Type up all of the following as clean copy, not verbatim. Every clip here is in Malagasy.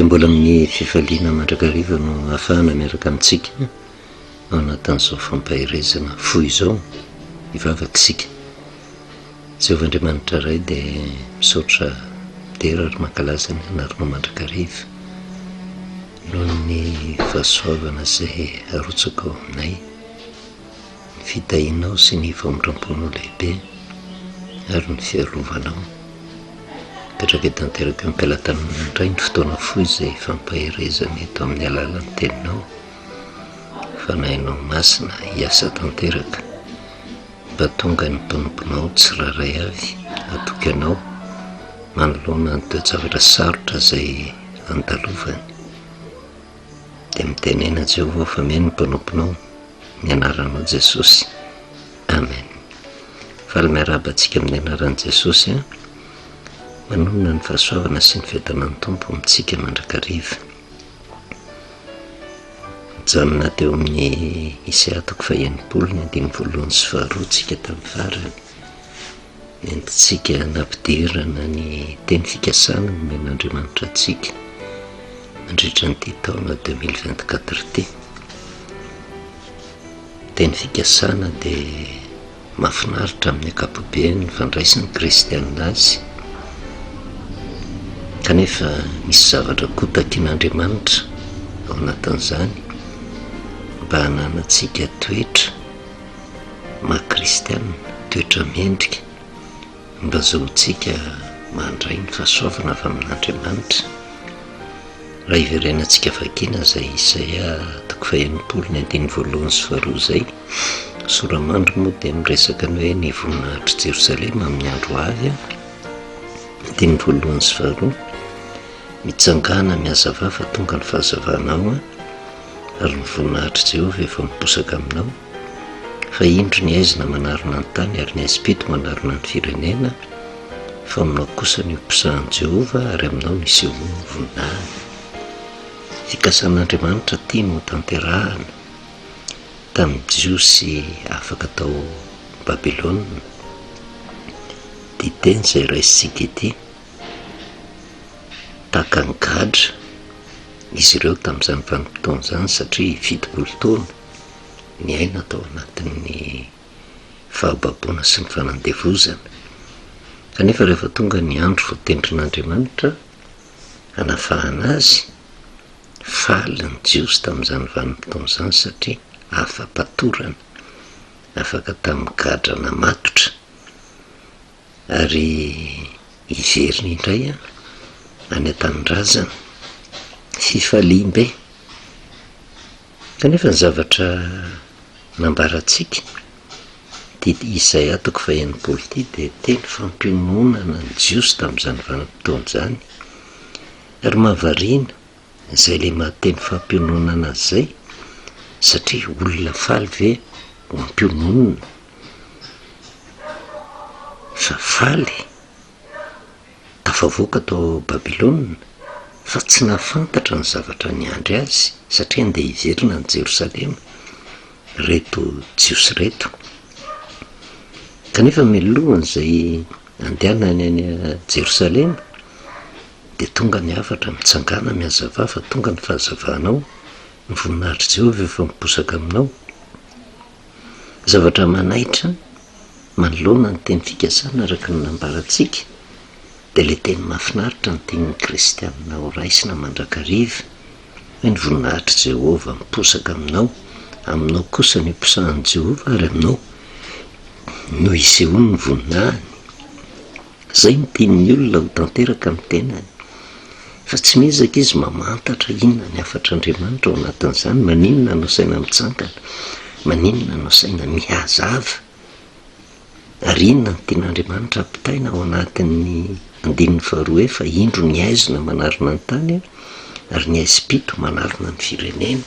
dia mbola amin'ny fifaliana mandrakariva no ahafahana miaraka amintsika ao anatin'izao fampahirezana foy izao hivavaka Jehovah-Andriamanitra ray dia misaotra dera ary mankalaza ny anaronao mandrakariva noho ny fahasoavana izay arotsaka ao aminay, ny fitahinao sy ny famoram-ponao lehibe ary ny fialovanao. Petraka tanteraka eo am-pialatanana indray ny fotoana foy izay fampahirezana eto amin'ny alalan'ny teninao, fanahinao masina hiasa tanteraka mba tonga ny mpanomponao tsiraray avy atoky anao manoloana ny toe-javatra sarotra izay andalovany. Dia mitenena Jehovah fa mihaino ny mpanomponao ny anaranao Jesosy. Amen. Faly miarabantsika amin'ny anaran'i Jesosy manonona ny fahasoavana sy ny fiadanany Tompo amintsika mandrakariva. Mijanona teo amin'ny Isaia 1:12-2 tsika tamin'ny farany. Nentintsika nampidirana ny teny fikasana no men'Andriamanitra antsika mandritra nyity taona 2024 ity. Teny fikasana dia mahafinaritra amin'ny ankapobeny ny fandraisin'ny kristianina azy, kanefa misy zavatra kotakin'Andriamanitra ao anatin'izany mba hananantsika toetra maha-kristianina, toetra mendrika mba zahoantsika mandray ny fahasoavana avy amin'Andriamanitra. Raha iverenantsika vakiana izay Isaia 1:12-2 izay soramandry moa dia miresaka ny hoe ny voninahitry Jerosalema amin'ny andro avy 1:2 mitsangana mihazavava tonga ny fahazavanao ary ny voninahitry Jehovah efa miposaka aminao. Fa indro ny aizina manarina ny tany ary ny aizim-pito manarina ny firenena, fa aminao kosa ny ompisahan'i Jehovah ary aminao misy eo ny voninahiny. Fikasan'Andriamanitra tia no tanterahana tamin'ny jiosy afaka tao Babilôna. Dia teny izay raisitsika ity, tahaka ny gadra izy ireo tamin'izany vanim-potoana izany satria 70 taona ny aina tao anatin'ny fahababoana sy ny fanandevozana. Kanefa rehefa tonga ny andro voatendrin'Andriamanitra hanafahana azy, faly ny jiosy tamin'izany vanim-potoana izany satria afa-patorana, afaka tamin'ny gadra namatotra. Ary iveriny indray any an-tanindrazana fifalim-be. Kanefa ny zavatra nambarantsika ity Isaia 1:12 ity dia teny fampiononana ny jiosy tamin'izany vanim-potoana izany. Ary mahavariana izay le mahateny fampiononana azy izay satria olona faly ve ho ampiononana, fa faly tafavoaka tao Babilôna fa tsy nahafantatra ny zavatra niandry azy satria andeha hiverina ny Jerosalema reto jiosy reto. Kanefa milohany izay andehanany any Jerosalema dia tonga ny hafatra mitsangana mihazavava, tonga ny fahazavanao, ny voninahitry Jehovah efa miposaka aminao. Zavatra manaitra manoloana ny teny fikasana araka ny nambarantsika dia le teny mahafinaritra ny tian'ny kristianina ho raisina mandrakariva hoe ny voninahitry Jehovah miposaka aminao, aminao kosa ny ompisahan'i Jehovah ary aminao no isehoany ny voninahiny. Izay no tian'ny olona ho tanteraka amin'ny tenany, fa tsy miezaka izy mamantatra inona ny afatr'Andriamanitra ao anatin'izany, maninona no saina mitsangana, maninona no saina mihazava, ary inona ny tian'Andriamanitra ampitaina ao anatin'ny 2 fa indro ny aizina manarina ny tany ary ny aizim-pito manarina ny firenena.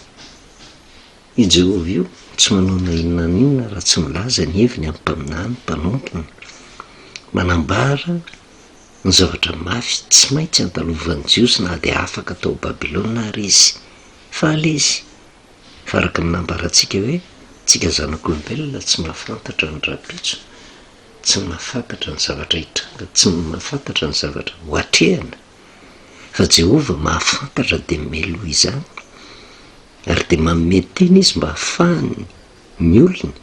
I Jehovah io tsy manona inona n'inona raha tsy milaza ny heviny amin'ny mpaminany mpanompony, manambara ny zavatra mafy tsy maintsy andalovan'ny jiosy na dia afaka tao Babilôna ary izy, faly izy. Fa araka ny nambarantsika hoe tsika zanak'olombelona tsy mahafantatra ny rapitso, tsy mahafantatra ny zavatra hitranga, tsy mahafantatra ny zavatra ho atrehana. fa Jehova mahafantatra de miloha izany ary de manome teny izy mba hahafahany ny olona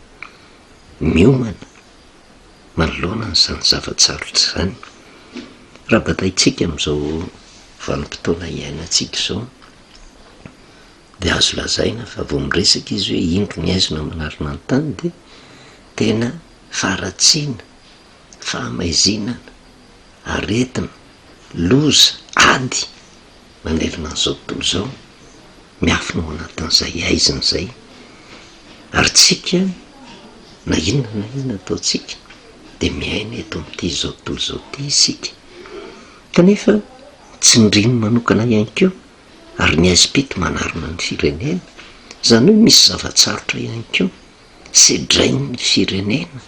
miomana manoloana n'izany zavatsarotra zany. Raha bataitsika amin'izao vanim-potoana iainantsika izao de azo lazaina fa vao miresaka izy hoe indro ny aizona manarina ny tany de tena faratsiana, fahamaizinana, aretina, loza, ady manerina an'izao tontolo izao miafina ao anatin'izay aizina izay. Ary tsika na inona ataotsika de miaina eto amin'ity izao tontolo izao ty isika, kanefa tsy nirino manokana ihany keo ary ny aizim-pito manarona ny firenena, zany hoe misy zavatsarotra ihany keo sedrainy ny firenena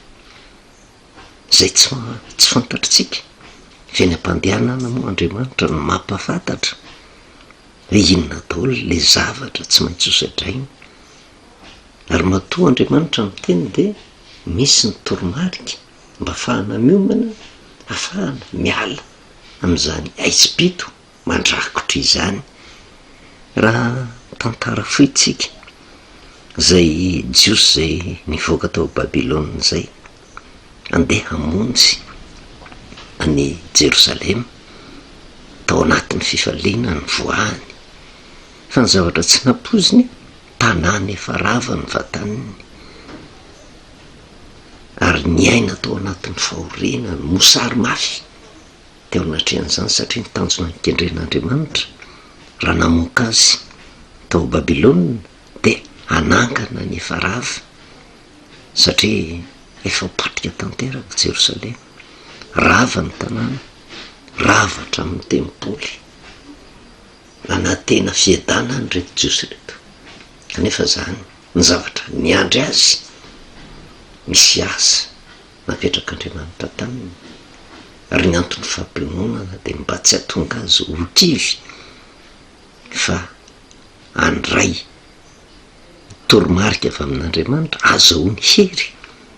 zay tsy fantatritsika. Feny am-pandehanana moa Andriamanitra no mampahafantatra hoe inona daholo le zavatra tsy maintsy ho sedrainy. Ary matoa Andriamanitra miteny de misy ny toromarika mba ahafahana miomana, ahafahana miala amin'izany aizim-pito mandrakotra izany. Raha tantara foitsika zay jiosy zay nivoaka tao Babilôna zay andeha hamonjy any Jerosalema tao anatin'ny fifaliana ny voahany, fa ny zavatra tsy nampoziny tanàna efa rava ny vataniny ary ny aina tao anatin'ny fahoriana ny mosary mafy teo anatrehan'izany, satria nitanjona ny kendren'Andriamanitra raha namoaka azy tao Babilôna de anangana ny efa rava satria efa potika tanteraka Jerosalema, rava ny tanàna, rava hatramin'ny tempoly, anatena fiadanany reto jiosy reto. Kanefa zany ny zavatra niandry azy misy asa napetrak'Andriamanitra taminy, ary ny antony fampiononana de mba tsy hahatonga azy ho kivy fa andray toromarika avy amin'Andriamanitra azahoany hery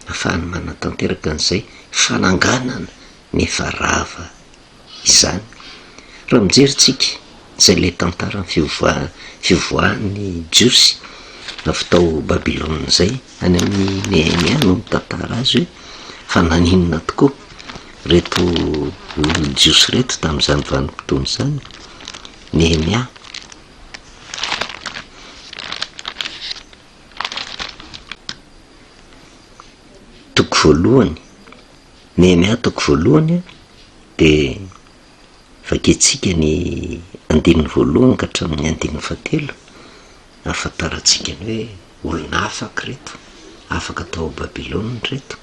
ahafahany manatanteraka an'izay fananganana nefa rava izany. Raha mijeritsika zay le tantarany fivoahan'ny jiosy avy tao Babilôna zay any amin'ny Nehemia no mitantara azy hoe fa naninona tokoa reto jiosy reto tamin'izany vanim-potoana izany. Nehemia toko voalohany, Nehemia toko voalohany de vaketsika ny andininy voalohany ka hatramin'ny andininy fahatelo, ahafantaratsika ny hoe olona afaka reto, afaka tao Babilôna reto,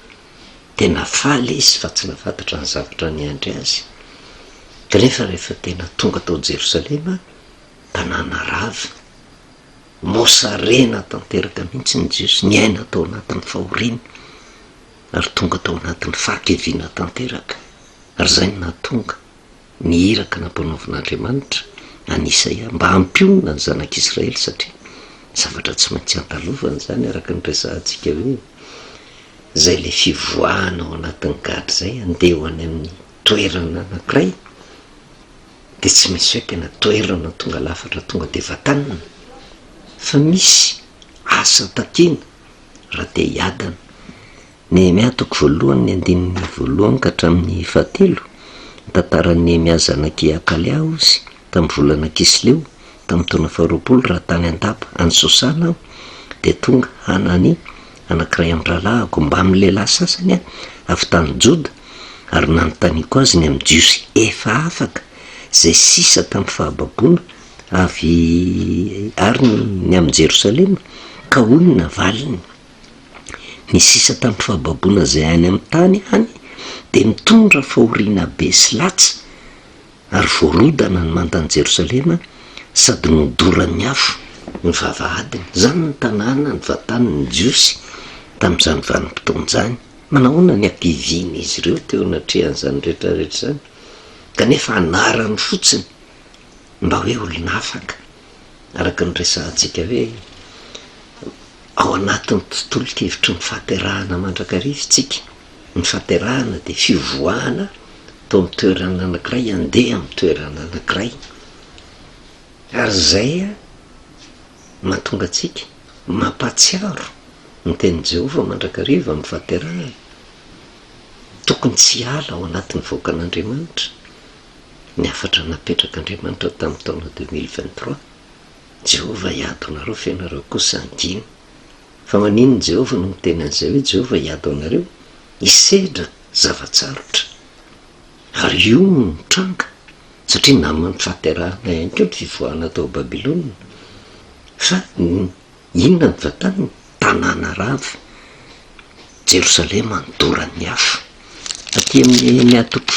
tena faly izy fa tsy nafantatra ny zavatra niandry azy. Kanefa rehefa tena tonga tao Jerosalema, tanàna rava, mosarena tanteraka mihitsy ny jiosy, ny aina tao anatin'ny fahoriana ary tonga tao anatin'ny fahakeviana tanteraka. Ary zay no nahatonga ny iraka nampanaovin'Andriamanitra any Isaia mba hampionona ny zanak'Israely, satria zavatra tsy maintsy antalovana zany araka ny resahantsika hoe zay le fivoahana ao anatin'ny gadry zay andeha ho any amin'ny toerana anankiray de tsy maintsy hoe tena toerana tonga lafatra tonga de vatanana, fa misy asa takena raha te hiadana. Nehemia toko voalohany ny andininy voalohany ka hatramin'ny fahatelo, tantaran'ny Nehemia zanaky Akaliao izy tamin'ny volana Kisleo tamin'ny taona faharoapolo raha tany andapa any Sosana aho, de tonga Hanani anankiray amin'ny rahalahako mba amin'ny lehilahy sasany avy tany Joda, ary nanontaniako azy ny amin'ny jiosy efa afaka zay sisa tamin'ny fahababona avy ary ny amin'ny Jerosalema ka onona valiny. Ny sisa tamin'ny fahababona zay any amin'ny tany any de mitondra fahoriana be sy latsa ary voarodana ny mandany Jerosalema sady nodorany afo ny vavahadiny. Zany ny tanàna ny vataniny jiosy tamin'izany vanim-potoana zany. Manahoana ny ampiviny izy ireo teo anatrehan'izany rehetrarehetra zany, kanefa anarany fotsiny mba hoe olona afaka, araka ny resahantsika hoe ao anatin'ny tontolo-kevitry ny fahaterahana mandrakariva tsika. Ny fahaterahana de fivoahana tao amin'ny toerana anankiray andeha amin'ny toerana anankiray, ary zay a mahatonga atsika mampatsiaro ny tenin'i Jehova mandrakariva amin'ny fahaterahana. Tokony tsy ala ao anatin'ny voakan'Andriamanitra ny afatra napetrak'Andriamanitra tamin'ny taona 2023. Jehova hiado anareo fianareo kosa angina fa maninony Jehova no miteny an'izay hoe Jehova hiado anareo hisedra zavatsarotra ary io no tranga satria namany fahaterahana ihany koa ny fivoahana tao Babilôna fa inona ny vatany tanàna rava Jerosalema nidoran'ny hafa. Aty amin'ny miatoko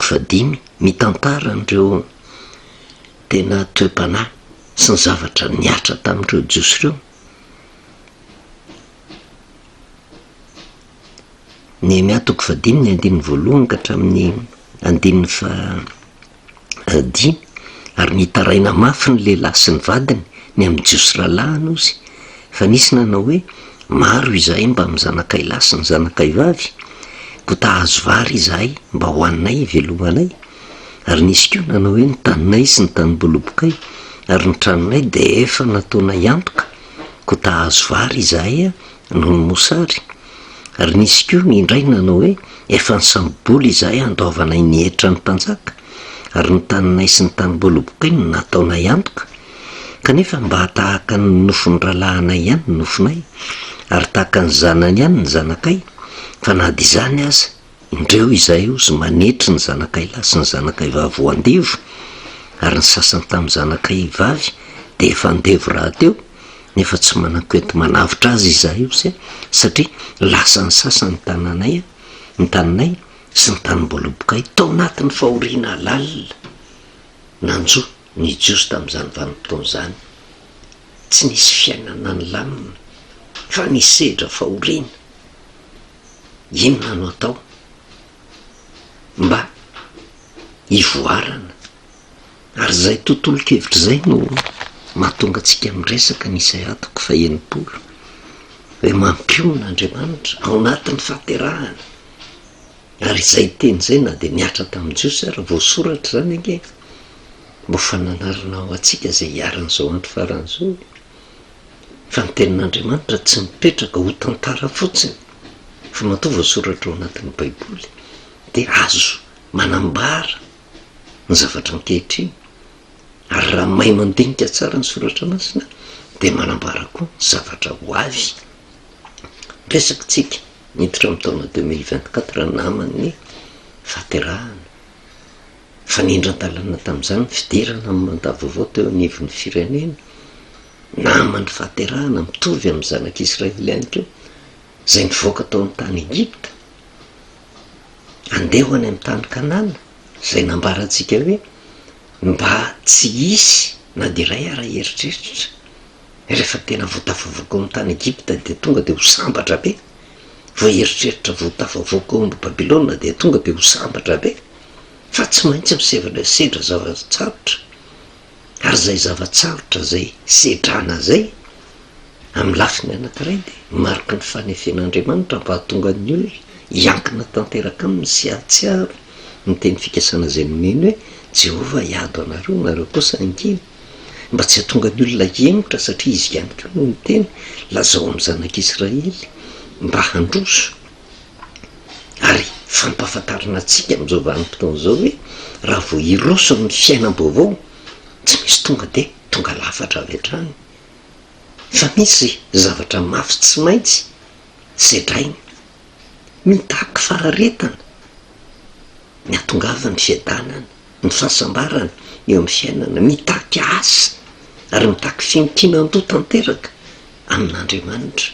fahadimy mitantara an'ireo tena toe-panahy sy ny zavatra niatra tamin'ireo jiosy ireo. Ny miatoko fahadimy ny andininy voalohany ka hatramin'ny andininy fahadimy ary nitaraina mafy ny lehilahy sy ny vadiny ny amin'ny jiosy ralahana ozy fa nisy nanao hoe maro izahay mba mizanakay lahy sy ny zanakay vavy ko tahazo vary izahay mba hoaninay ivelomanay ary nisy koa nanao hoe ny taninay sy ny tanim-bolobokay ary ny tranonay de efa nataonay antoka ko tahazo vary izahay noho ny mosary ary nisy koa indray nanao hoe efa ny samboly izahay andaovanay nihetra ny mpanjaka ary ny taninay sy ny tanim-bolobokay no nataonay antoka kanefa mba hatahaka ny nofony ralahanay ihany ny nofonay ary tahaka ny zanany ihany ny zanakay fa na dia izany aza indreo izahay ozy manetry ny zanakay lahy sy ny zanakay vavy ho andevo ary ny sasany tamin'ny zanakay vavy dia efa andevo raha teo nefa tsy manan-koety manavitra azy izahay ozy satria lasa ny sasany tananay ny taninay sy ny tanim-bolobokay tao anatin'ny fahoriana lalina nanjo ny jiosy tamin'izany vanim-potoana izany tsy nisy fiainana ny lamina fa nisedra fahoriana. Inona no atao mba hivoarana ary zay tontolo-kevitra zay no mahatonga antsika miresaka ny Isaia 40 hoe mampion'Andriamanitra ao anatin'ny fahaterahana ary izay teny zay na dia niatra tamin'ny jiosy ary voasoratra zany ange mba fananarana ao atsika zay hiaran'izao andro faran'izao fa ny tenin'Andriamanitra tsy mipetraka ho tantara fotsiny fa matoa voasoratra ao anatin'ny baiboly dia azo manambara ny zavatra ankehitriny ary raha mahay mandinika tsara ny soratra masina dia manambara koa zavatra ho avy. Resaka tsika niditra amin'ny taona 2024 naman'ny fahaterahana fa nindran-dalana tamin'izany fidirana amin'ny mandavaovao teo anivon'ny firenena naman'ny fahaterahana mitovy amin'ny zanak'Israely ihany koa zay nivoaka tao amin'ny tany Egypta andeha ho any amin'ny tany Kanana zay nambarantsika hoe mba tsy hisy na dia iray ara-eritreritra rehefa tena voatafavoaka amin'ny tany Egypta dia tonga dia ho sambatra be, vao eritreritra voatafavoaka amin'ny Babilôna dia tonga dia ho sambatra be fa tsy maintsy misevana sedra zavatsarotra ary zay zavatsarotra zay sedrana zay amin'ny lafiny anankiray dia mariky ny fanefen'Andriamanitra mba hahatonga ny olona hiankina tanteraka aminy sy ahatsiaro ny teny fikasana zay nomeny hoe Jehova hiado anareo nareo kosa angina mba tsy hahatonga ny olona hiemotra satria izy ihany koa no ny teny lazao amin'ny zanak'Israely mba handroso ary fampahafantarana antsika amin'izao vanim-potoana izao hoe raha vao hiroso amin'ny fiainam-baovao tsy misy tonga dia tonga lafatra avy hatrany fa misy zavatra mafy tsy maintsy sedrainy mitaky faharetana ny atongavany fiadanana ny fahasambarana eo amin'ny fiainana mitaky asa ary mitaky finokinan-doha tanteraka amin'Andriamanitra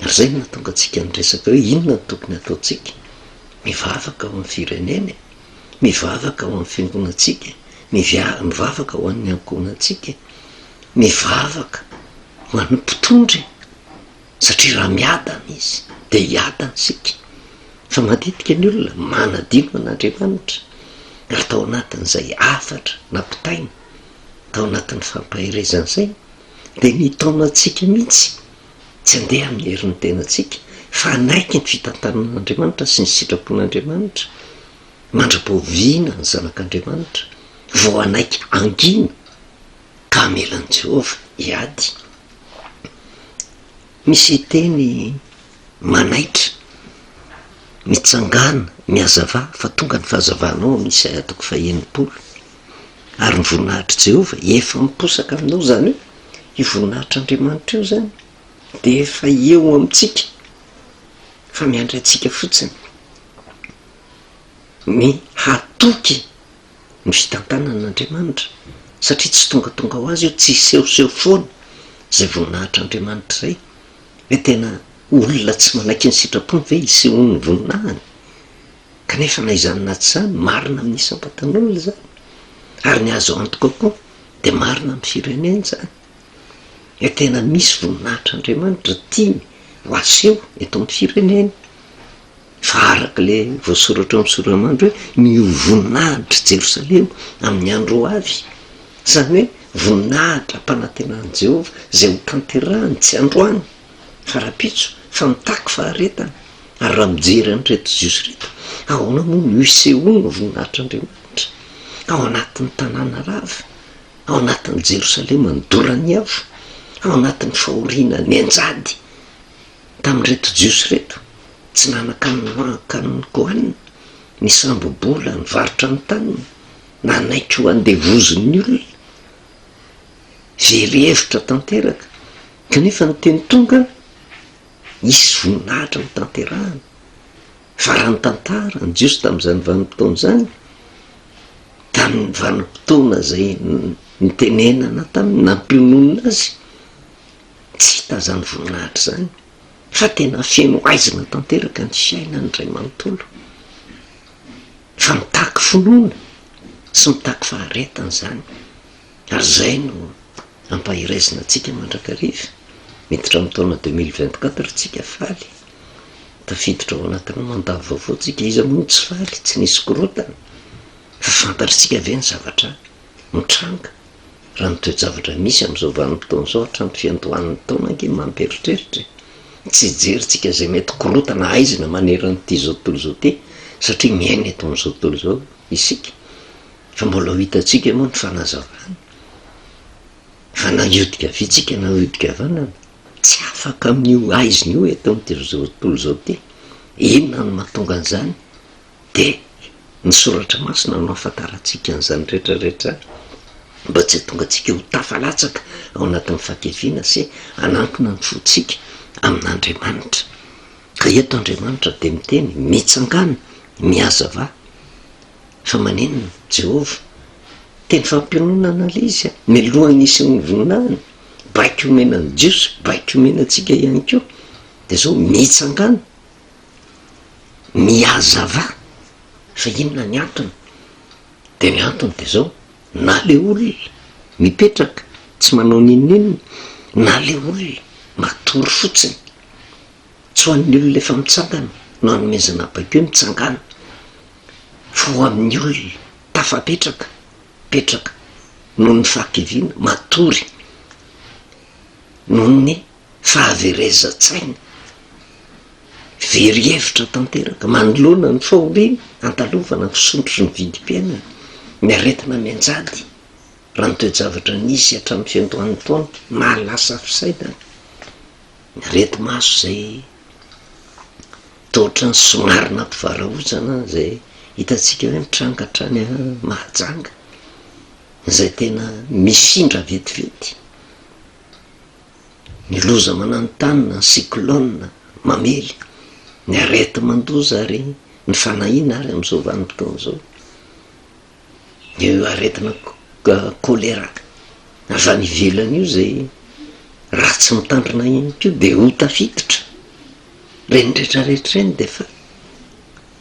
ary zay nahatonga antsika nyresaka hoe inona ny tokony ataontsika mivavaka ao amin'ny firenena mivavaka ao amin'ny fiangonantsika mivavaka ho an'ny ankohonantsika mivavaka ho an'ny mpitondry satria raha miadana izy dia hiadana sika fa matetika ny olona manadino an'Andriamanitra ary tao anatin'izay afatra nampitaina tao anatin'ny fampaherezan'izay dia ny taonantsika mihitsy tsy andeha amin'ny herin'ny tenantsika fa anaiky ny fitantanan'Andriamanitra sy ny sitrapon'Andriamanitra mandra-paoviana ny zanak'Andriamanitra vo anaiky angina ka melan Jehova hiady. Misy teny manaitra, mitsangana, miazava fa tonga ny fahazavanao misy atoko 100 ary ny voninahitry Jehova efa miposaka aminao zany io. Io voninahitr'Andriamanitra io zany de efa eo amitsika fa miandry atsika fotsiny ny hatoky ny fitantanan'Andriamanitra, satria tsy tongatonga ho azy io, tsy sehoseho foana zay voninahitr'Andriamanitra zay. Hoe tena olona tsy manaiky ny sitrapony ve isehony voninahiny, kanefa na izany na tsy zany marina amin'ny isam-batan'olona zany, ary ny azo antoka koa de marina amin'ny firenena zany. Hoe tena misy voninahitr'Andriamanitra tia ho aseho eto amin'ny firenena. Fa araka le voasoratra amin'ny soramandry hoe mio voninahitra Jerosalema amin'ny andro ho avy, zany hoe voninahitra ampanantenan'i Jehova zay ho tanterahany tsy androany fa rapitso fa mitaky faharetana. Ary raha mijery an'reto jiosy reto, ahoana moa no isehoana voninahitr'Andriamanitra ao anatin'ny tanàna rava, ao anatin'ny Jerosalema ny dorany avo, ao anatin'ny fahoriana ny anjady tamin'reto jiosy reto. Tsy nanakanon kohanina ny sambobola ny varotra ny tanina, nanaiky ho andevozon'ny olona, very hevitra tanteraka, kanefa ny teny tonga isy voninahitra mitanterahana. Fa raha ny tantara ny jiosy tamin'izany vanim-potoana zany, tamin'ny vanim-potoana zay nitenenana taminy nampiononina azy, tsy hita zany voninahitra zany, fa tena feno aizina tanteraka ny fiainany ray manontolo, fa mitaky finoana sy mitaky faharetana zany. Ary zay no ampahiraizina atsika mandrakariva miditra amin'ny taona 2024 tsika faly, tafiditra ao anatin'ny mandava vaovao tsika. Iza moa tsy faly, tsy nisy korotana, fa fantatritsika ve ny zavatra mitranga, raha ny toe-javatra misy amin'izao vanim-potoana zao hatramin'ny fiantohan'ny taona ange mampieritreritra. Tsy jerytsika zay mety korotana aizina maneran'ity zao tontolo zao ty, satria miaina eto amin'izao tontolo zao isika, fa mbola ho hitatsika moa ny fanazavana. Fa na iodika vitsika na iodika vanana, tsy afaka amin'io aizina io eto amin'ity zao tontolo zao ty. Inona no mahatonga an'izany? De ny soratra masina no ahafantarantsika an'izany rehetrarehetra, mba tsy hahatonga antsika ho tafalatsaka ao anatin'ny fahakeviana sy anankina ny fotsika amin'Andriamanitra. Ka eto Andriamanitra de miteny mitsangana, miazava, fa manenona Jehova teny fampiononana le izy milohany isyny voninahiny, baika omenany jiosy, baika omenantsika ihany koa. De zao mitsangana, miazava, fa inona ny antony? De ny antony de zao, na le olona mipetraka tsy manao ninonina, na le olona matory fotsiny, tsy ho an'ny olona efa mitsangana no anomezana baika hoe mitsangana, fa ho amin'ny olona tafapetraka, petraka noho ny fahakeviana, matory noho ny fahavereza-tsaina, very hevitra tanteraka, manoloana ny fahoriana, antalovana ny fisontry ny vidim-piainana, miaretina mianjady. Raha ny toe-javatra nisy hatramin'ny fiantohan'ny taona, mahalasa fisainana, arety maso zay tohatra ny somarina mpivarahozana zay hitatsika hoe mitranga hatrany Mahajanga, zay tena mifindra vetivety, ny loza mananontany, ny cyclone mamely, ny arety mandoza ary ny fanahina ary amin'izao vanim-potoana zao, io aretina kolera avy any ivelany io zay raha tsy mitandrina ihany koa de ho tafiditra. Reny rehetrarehetra reny de fa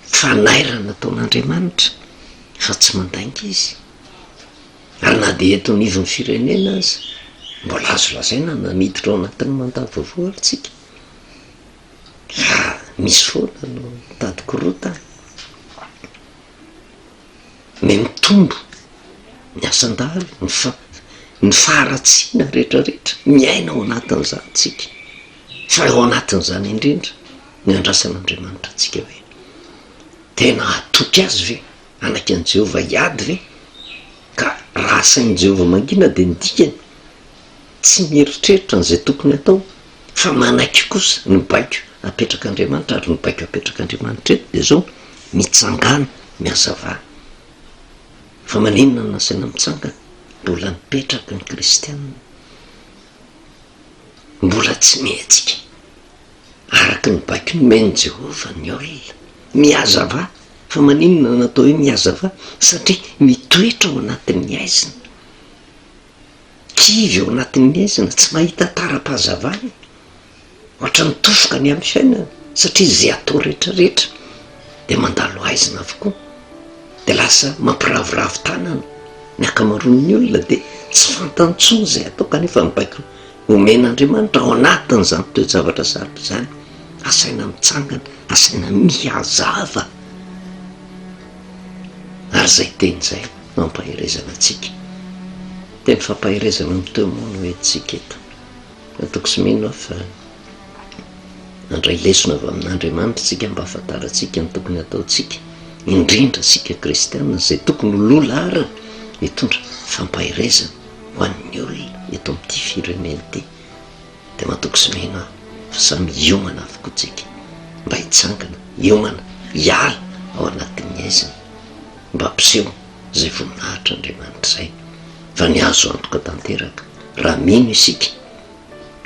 fanairana ataon'Andriamanitra fa tsy mandainga izy. Ary na de eto nivon'ny firenena azy, mbola azo lazaina na miditra ao anatin'ny mandava vaovao ary tsika, fa misy foana no tady korotana, me mitombo ny asan-dahalo, ny faharatsiana rehetrarehetra miaina ao anatin'izany tsika, fa ao anatin'izany indrindra ny andrasan'Andriamanitra atsika hoe tena atoky azy ve, anaky an'i Jehova hiady ve, ka raha sain'i Jehovah mangina dia ny dikany tsy mieritreritra n'izay tokony atao fa manaiky kosa ny baiko apetraka Andriamanitra ary ny baiko apetraka Andriamanitra eto dia zao mitsangana miazava fa maninona no nasaina mitsangana mbola mipetraka ny kristianina mbola tsy mihetsika araka ny baiko ny mainy Jehovah ny olona miazava fa maninona natao hoe miazava satria mitoetra ao anatin'ny aizina kivy ao anatin'ny aizina tsy mahita tara-pahazavana ohatra mitofoka ny amin'ny fiainana satria zay atao rehetrarehetra dia mandalo aizina avokoa dia lasa mampiravoravo tanana ny akamaroan'ny olona dia tsy fantantsony zay atao kanefa mibaiko omen'Andriamanitra ao anatin'izany toe-javatra sarotra zany asaina mitsangana asaina mihazava ary zay teny zay mampaherezana atsika teny fampaherezana mitemono hoentsika eto ataoko sy mino fa andray lesona avy amin'Andriamanitra tsika mba ahafantarantsika ny tokony ataontsika indrindra sika kristianina zay tokony lolarina hitondra fampaherezana ho an'ny olona eto amin'ity firenena ity dia mahatoky sy mino fa samy hiomana avokoa tsika mba hitsangana hiomana hiala ao anatin'ny aizina mba ampiseho zay voninahitra Andriamanitra zay fa ny azo antoka tanteraka raha mino isika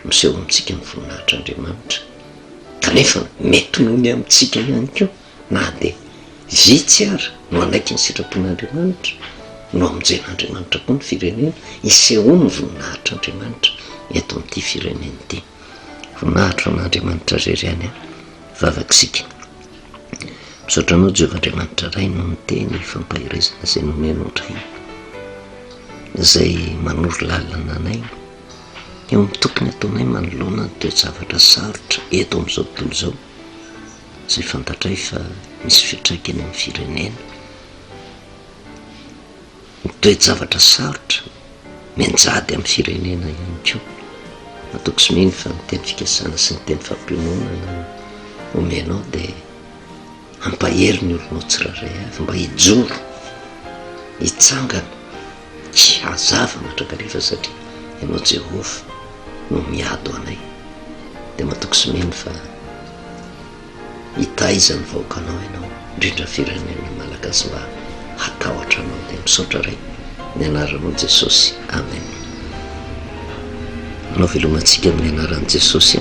miseho amintsika ny voninahitra Andriamanitra kanefa mety nohony amintsika ihany koa na dia vitsy ary no anaiky ny sitrapon'Andriamanitra no amonjen'Andriamanitra koa ny firenena iseho ny voninahitra Andriamanitra eto amin'ity firenena ity voninahitra n'Andriamanitra reriany vavakisika misaotra anao Jehovah Andriamanitra ray no miteny fampaherezana zay nomenao indray zay manoro lalana anay eo amin'ny tokony ataonay manoloana ny toe-javatra sarotra eto amin'izao tontolo izao zay fantatray fa misy fitraikany amin'ny firenena ny toe-javatra sarotra menjady amin'ny firenena ihany koa ataoko sy mino fa ny teny fikasana sy ny teny fampiononana omenao dia ampahery ny olonao tsiraray avy mba hijoro hitsangana hiazava matrakalefa satria ianao Jehovah no miado anay dia mahatoky sy mino fa hitaiza ny vahoakanao ianao indrindra firenena malagasy mba hatahotra anao dia misaotra ray ny anaranao Jesosy amen anao velomantsika amin'ny anaran'i Jesosy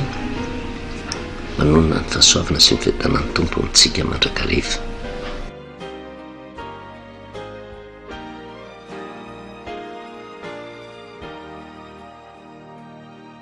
manonona ny fahasoavana sy ny fitanan'ny tompo amintsika mandrakariva